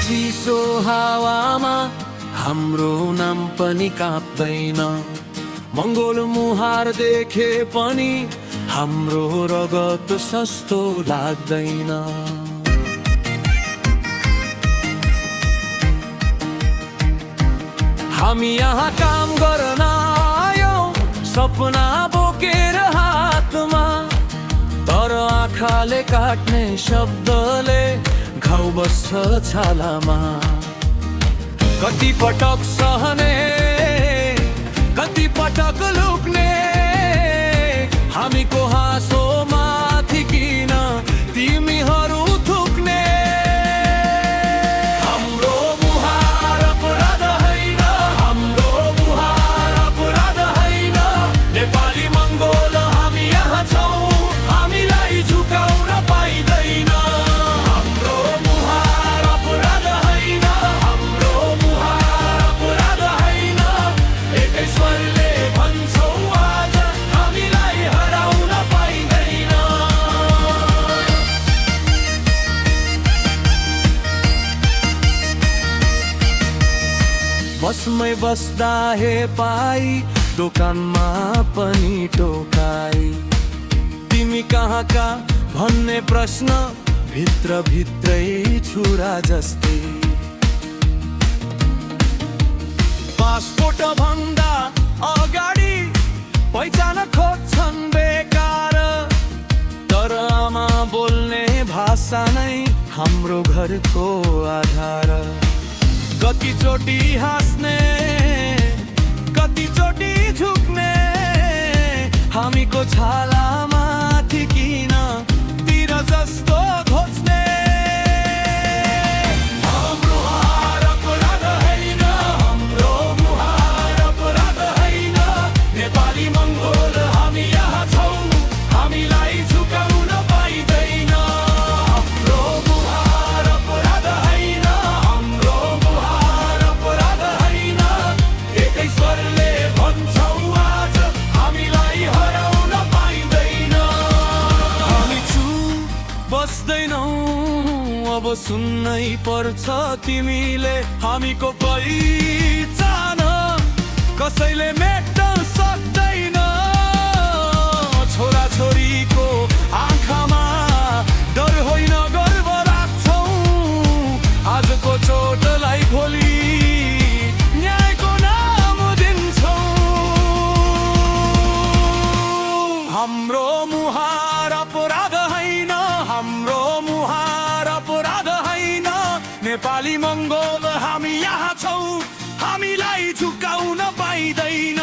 चिसो हावामा हाम्रो नाम पनि काप्दैन। मङ्गोल मुहार देखे पनि हाम्रो रगत सस्तो लाग्दैन। हामी यहाँ काम गर्न आयौं, सपना बोकेर हातमा, तर आँखाले काट्ने शब्दले घाउ बस्छ छालामा। कति पटक सहने, कति पटक लुक्ने, हामीको हाँसो माथि किन तिमीहरू थुक्ने। हाम्रो मुहार अपराध होइन, हाम्रो मुहार अपराध होइन। नेपाली मङ्गोल हामी यहाँ छौँ, हामीलाई झुकाउन पाइँदैन। हाम्रो मुहार अपराध होइन, हाम्रो मुहार अपराध होइन। एकै स्वरले भन्छौँ आज हामीलाई हराउन पाइँदैन। बसमै बस्दा हे पाई, दोकानमा पनि टोकाई। तिमी कहाँ का भन्ने प्रश्न भित्र भित्रै छुरा जस्तै। पासपोर्ट भन्दा अगाडि पहिचान खोज्छन् बेकार, तर आमा बोल्ने भाषा नै हाम्रो घरको आधार। कतिचोटि हाँस्ने, कतिचोटि झुक्ने, हामीको छालामाथि किन तिर जस्तो घोच्ने। हाम्रो मुहार अपराध होइन, हाम्रो मुहार अपराध होइन। नेपाली मङ्गोल हामी यहाँ छौँ, हामीलाई झुकाउन पाइँदैन। हाम्रो मुहार अपराध होइन, हाम्रो मुहार अपराध होइन। एकै स्वरले भन्छौँ आज हामीलाई हराउन पाइँदैन। हामी चुप बस्दैनौँ, अब सुन्नै पर्छ तिमीले हामीको पहिचान कसैले मेट्न सक्दैन। छोरा छोरीको आँखामा डर होइन गर्व राख्छौँ, आजको चोटलाई भोलि न्यायको नाम दिन्छौँ। हाम्रो मुहार अपराध होइन, हाम्रो मुहार अपराध होइन। नेपाली मङ्गोल हामी यहाँ छौँ, हामीलाई झुकाउन पाइँदैन।